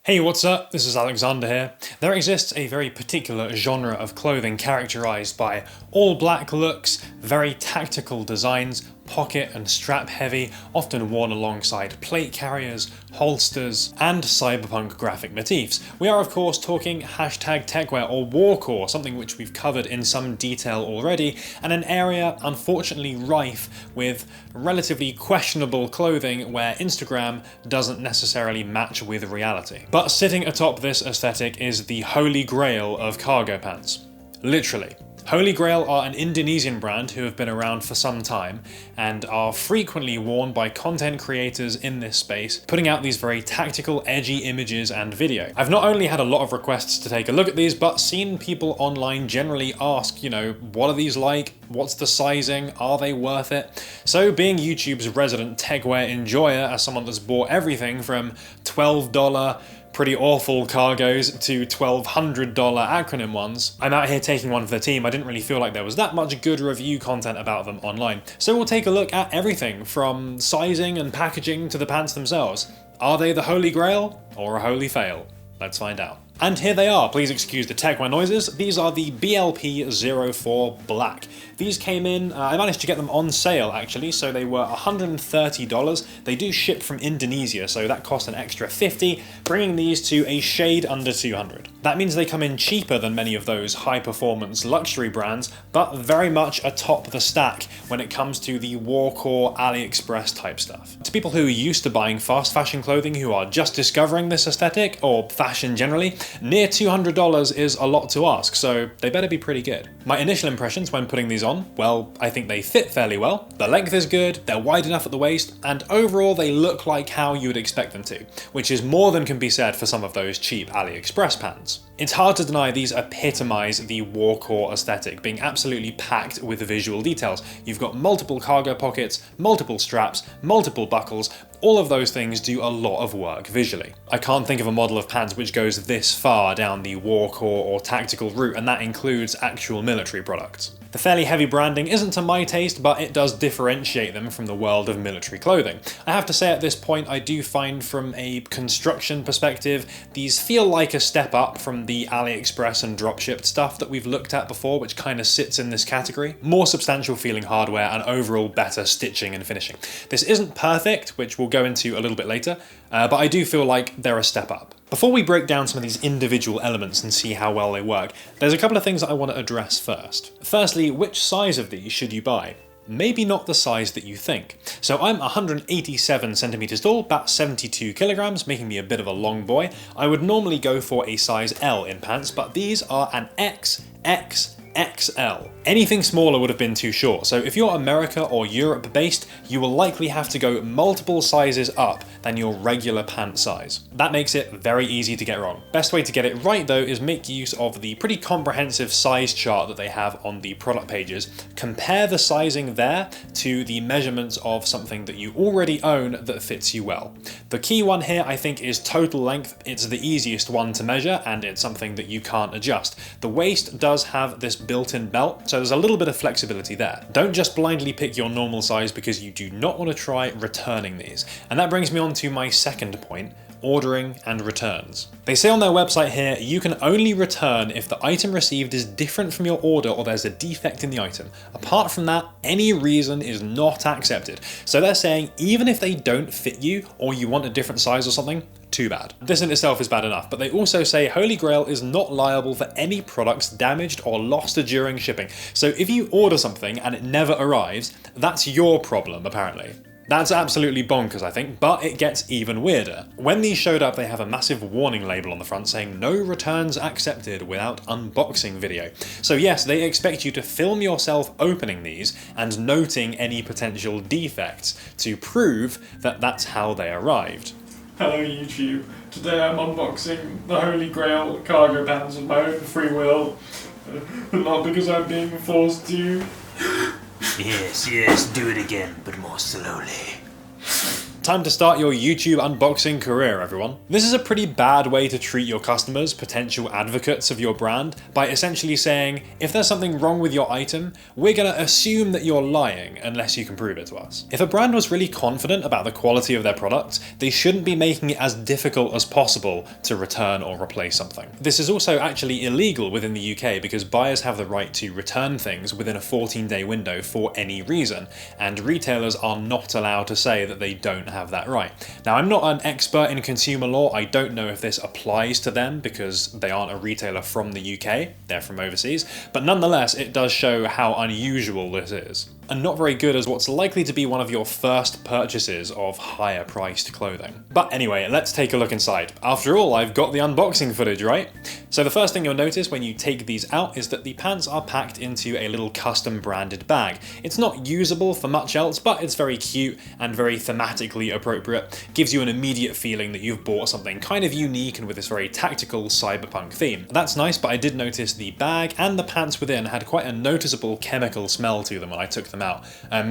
Hey, what's up? This is Alexander here. There exists a very particular genre of clothing characterized by all black looks, very tactical designs, pocket and strap heavy, often worn alongside plate carriers, holsters, and cyberpunk graphic motifs. We are of course talking hashtag techwear or warcore, something which we've covered in some detail already, and an area unfortunately rife with relatively questionable clothing where Instagram doesn't necessarily match with reality. But sitting atop this aesthetic is the holy grail of cargo pants. Literally. Holy Grail are an Indonesian brand who have been around for some time and are frequently worn by content creators in this space, putting out these very tactical, edgy images and video. I've not only had a lot of requests to take a look at these, but seen people online generally ask, what are these like? What's the sizing? Are they worth it? So being YouTube's resident techwear enjoyer, as someone that's bought everything from $12 pretty awful cargos to $1,200 acronym ones, I'm out here taking one for the team. I didn't really feel like there was that much good review content about them online. So we'll take a look at everything from sizing and packaging to the pants themselves. Are they the holy grail or a holy fail? Let's find out. And here they are. Please excuse the techwear noises. These are the BLP04 Black. These came in, I managed to get them on sale actually, so they were $130. They do ship from Indonesia, so that cost an extra $50, bringing these to a shade under $200. That means they come in cheaper than many of those high-performance luxury brands, but very much atop the stack when it comes to the warcore AliExpress type stuff. To people who are used to buying fast fashion clothing who are just discovering this aesthetic, or fashion generally, near $200 is a lot to ask, so they better be pretty good. My initial impressions when putting these on, well, I think they fit fairly well, the length is good, they're wide enough at the waist, and overall they look like how you would expect them to, which is more than can be said for some of those cheap AliExpress pants. It's hard to deny these epitomise the warcore aesthetic, being absolutely packed with visual details. You've got multiple cargo pockets, multiple straps, multiple buckles. All of those things do a lot of work visually. I can't think of a model of pants which goes this far down the warcore or tactical route, and that includes actual military products. The fairly heavy branding isn't to my taste, but it does differentiate them from the world of military clothing. I have to say at this point, I do find from a construction perspective, these feel like a step up from the AliExpress and dropshipped stuff that we've looked at before, which kind of sits in this category. More substantial feeling hardware and overall better stitching and finishing. This isn't perfect, which we'll go into a little bit later, but I do feel like they're a step up. Before we break down some of these individual elements and see how well they work, there's a couple of things that I want to address first. Firstly, which size of these should you buy? Maybe not the size that you think. So I'm 187 centimeters tall, about 72 kilograms, making me a bit of a long boy. I would normally go for a size L in pants, but these are an XXXL. Anything smaller would have been too short, so if you're America or Europe based, you will likely have to go multiple sizes up than your regular pant size. That makes it very easy to get wrong. Best way to get it right though is make use of the pretty comprehensive size chart that they have on the product pages. Compare the sizing there to the measurements of something that you already own that fits you well. The key one here I think is total length. It's the easiest one to measure and it's something that you can't adjust. The waist does have this built-in belt, so there's a little bit of flexibility there. Don't just blindly pick your normal size because you do not want to try returning these. And that brings me on to my second point, ordering and returns. They say on their website here, you can only return if the item received is different from your order or there's a defect in the item. Apart from that, any reason is not accepted. So they're saying even if they don't fit you or you want a different size or something, too bad. This in itself is bad enough, but they also say Holy Grail is not liable for any products damaged or lost during shipping. So if you order something and it never arrives, that's your problem apparently. That's absolutely bonkers, I think, but it gets even weirder. When these showed up, they have a massive warning label on the front saying no returns accepted without unboxing video. So yes, they expect you to film yourself opening these and noting any potential defects to prove that that's how they arrived. Hello YouTube, today I'm unboxing the Holy Grail cargo pants of my own free will, but not because I'm being forced to. Yes, do it again, but more slowly. Time to start your YouTube unboxing career, everyone. This is a pretty bad way to treat your customers, potential advocates of your brand, by essentially saying, if there's something wrong with your item, we're gonna assume that you're lying unless you can prove it to us. If a brand was really confident about the quality of their product, they shouldn't be making it as difficult as possible to return or replace something. This is also actually illegal within the UK because buyers have the right to return things within a 14-day window for any reason, and retailers are not allowed to say that they don't have that right. Now, I'm not an expert in consumer law. I don't know if this applies to them because they aren't a retailer from the UK, they're from overseas, but nonetheless, it does show how unusual this is, and not very good as what's likely to be one of your first purchases of higher priced clothing. But anyway, let's take a look inside. After all, I've got the unboxing footage, right? So the first thing you'll notice when you take these out is that the pants are packed into a little custom branded bag. It's not usable for much else, but it's very cute and very thematically appropriate. Gives you an immediate feeling that you've bought something kind of unique and with this very tactical cyberpunk theme. That's nice, but I did notice the bag and the pants within had quite a noticeable chemical smell to them when I took them out.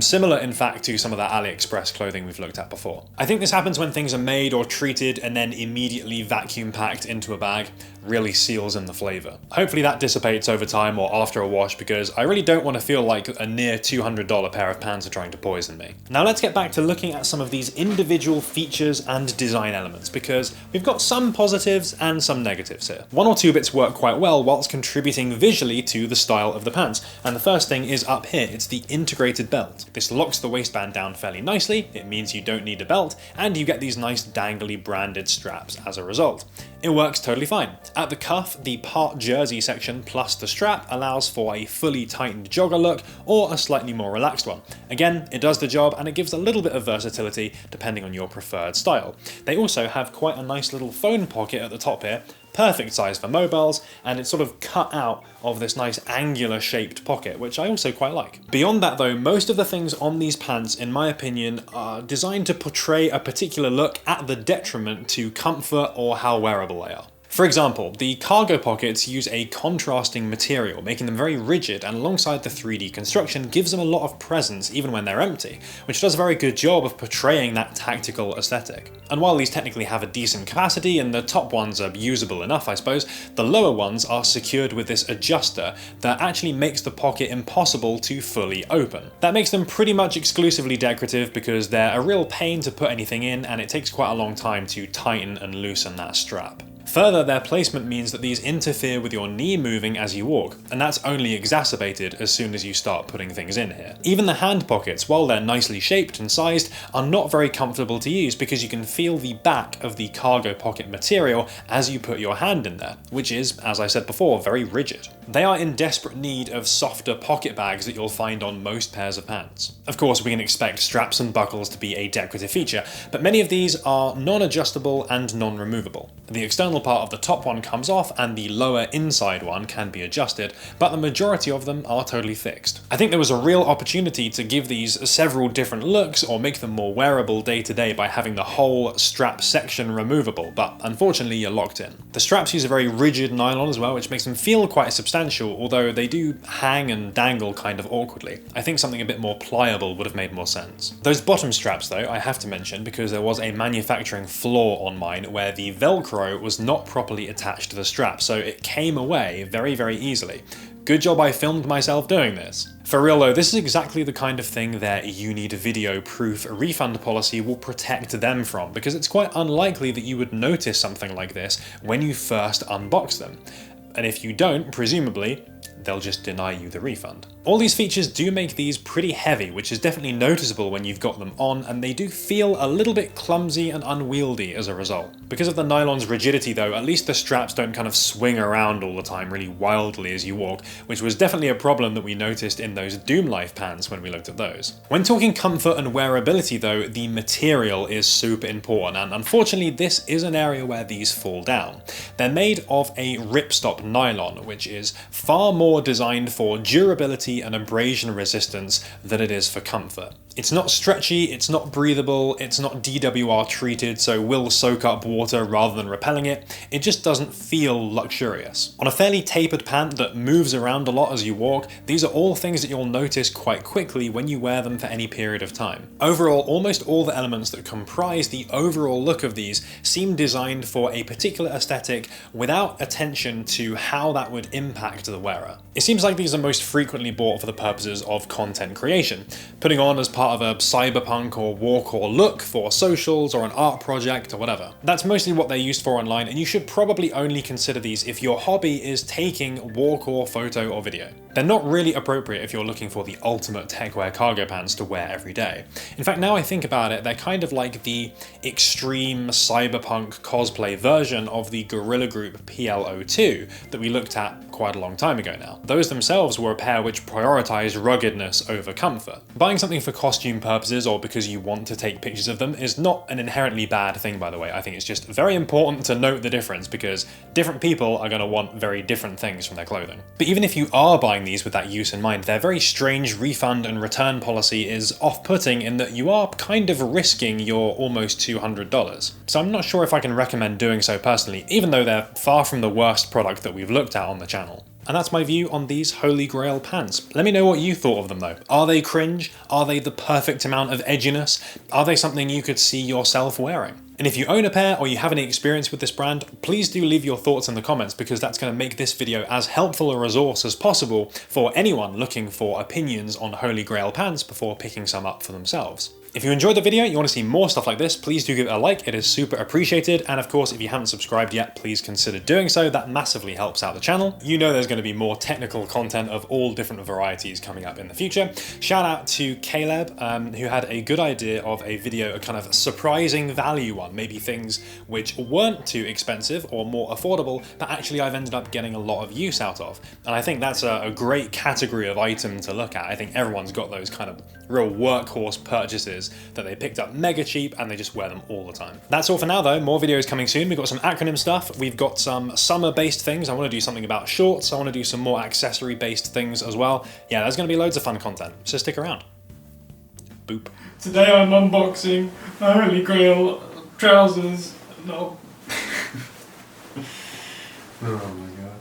Similar in fact to some of that AliExpress clothing we've looked at before. I think this happens when things are made or treated and then immediately vacuum packed into a bag. Really seals in the flavour. Hopefully that dissipates over time or after a wash, because I really don't want to feel like a near $200 pair of pants are trying to poison me. Now let's get back to looking at some of these individual features and design elements, because we've got some positives and some negatives here. One or two bits work quite well whilst contributing visually to the style of the pants, and the first thing is up here. It's the integrated belt. This locks the waistband down fairly nicely. It means you don't need a belt, and you get these nice dangly branded straps as a result. It works totally fine. At the cuff, the part jersey section plus the strap allows for a fully tightened jogger look or a slightly more relaxed one. Again, it does the job and it gives a little bit of versatility depending on your preferred style. They also have quite a nice little phone pocket at the top here, perfect size for mobiles, and it's sort of cut out of this nice angular shaped pocket, which I also quite like. Beyond that though, most of the things on these pants, in my opinion, are designed to portray a particular look at the detriment to comfort or how wearable they are. For example, the cargo pockets use a contrasting material, making them very rigid, and alongside the 3D construction gives them a lot of presence even when they're empty, which does a very good job of portraying that tactical aesthetic. And while these technically have a decent capacity and the top ones are usable enough, I suppose, the lower ones are secured with this adjuster that actually makes the pocket impossible to fully open. That makes them pretty much exclusively decorative because they're a real pain to put anything in, and it takes quite a long time to tighten and loosen that strap. Further, their placement means that these interfere with your knee moving as you walk, and that's only exacerbated as soon as you start putting things in here. Even the hand pockets, while they're nicely shaped and sized, are not very comfortable to use because you can feel the back of the cargo pocket material as you put your hand in there, which is, as I said before, very rigid. They are in desperate need of softer pocket bags that you'll find on most pairs of pants. Of course, we can expect straps and buckles to be a decorative feature, but many of these are non-adjustable and non-removable. The external part of the top one comes off and the lower inside one can be adjusted, but the majority of them are totally fixed. I think there was a real opportunity to give these several different looks or make them more wearable day to day by having the whole strap section removable, but unfortunately you're locked in. The straps use a very rigid nylon as well, which makes them feel quite substantial, although they do hang and dangle kind of awkwardly. I think something a bit more pliable would have made more sense. Those bottom straps though, I have to mention because there was a manufacturing flaw on mine where the Velcro was not properly attached to the strap, so it came away very, very easily. Good job I filmed myself doing this. For real though, this is exactly the kind of thing their you need video proof refund policy will protect them from, because it's quite unlikely that you would notice something like this when you first unbox them. And if you don't, presumably, they'll just deny you the refund. All these features do make these pretty heavy, which is definitely noticeable when you've got them on, and they do feel a little bit clumsy and unwieldy as a result. Because of the nylon's rigidity though, at least the straps don't kind of swing around all the time really wildly as you walk, which was definitely a problem that we noticed in those Doom Life pants when we looked at those. When talking comfort and wearability though, the material is super important, and unfortunately this is an area where these fall down. They're made of a ripstop nylon, which is far more designed for durability and abrasion resistance than it is for comfort. It's not stretchy, it's not breathable, it's not DWR treated, so will soak up water rather than repelling it. It just doesn't feel luxurious. On a fairly tapered pant that moves around a lot as you walk, these are all things that you'll notice quite quickly when you wear them for any period of time. Overall, almost all the elements that comprise the overall look of these seem designed for a particular aesthetic without attention to how that would impact the wearer. It seems like these are most frequently bought for the purposes of content creation, putting on as part of a cyberpunk or warcore look for socials or an art project or whatever. That's mostly what they're used for online, and you should probably only consider these if your hobby is taking warcore photo or video. They're not really appropriate if you're looking for the ultimate techwear cargo pants to wear every day. In fact, now I think about it, they're kind of like the extreme cyberpunk cosplay version of the Guerrilla Group PL02 that we looked at quite a long time ago now. Those themselves were a pair which prioritized ruggedness over comfort. Buying something for costume purposes or because you want to take pictures of them is not an inherently bad thing, by the way. I think it's just very important to note the difference because different people are going to want very different things from their clothing. But even if you are buying these with that use in mind, their very strange refund and return policy is off-putting in that you are kind of risking your almost $200. So I'm not sure if I can recommend doing so personally, even though they're far from the worst product that we've looked at on the channel. And that's my view on these Holy Grail pants. Let me know what you thought of them though. Are they cringe? Are they the perfect amount of edginess? Are they something you could see yourself wearing? And if you own a pair or you have any experience with this brand, please do leave your thoughts in the comments because that's going to make this video as helpful a resource as possible for anyone looking for opinions on Holy Grail pants before picking some up for themselves. If you enjoyed the video, you want to see more stuff like this, please do give it a like, it is super appreciated. And of course, if you haven't subscribed yet, please consider doing so, that massively helps out the channel. You know there's going to be more technical content of all different varieties coming up in the future. Shout out to Caleb, who had a good idea of a video, a kind of surprising value one, maybe things which weren't too expensive or more affordable, but actually I've ended up getting a lot of use out of. And I think that's a great category of item to look at. I think everyone's got those kind of real workhorse purchases that they picked up mega cheap and they just wear them all the time. That's all for now though, more videos coming soon. We've got some acronym stuff, we've got some summer based things, I want to do something about shorts, I want to do some more accessory based things as well. Yeah, there's going to be loads of fun content, so stick around. Boop. Today I'm unboxing the Holy Grail trousers. No. Oh my god.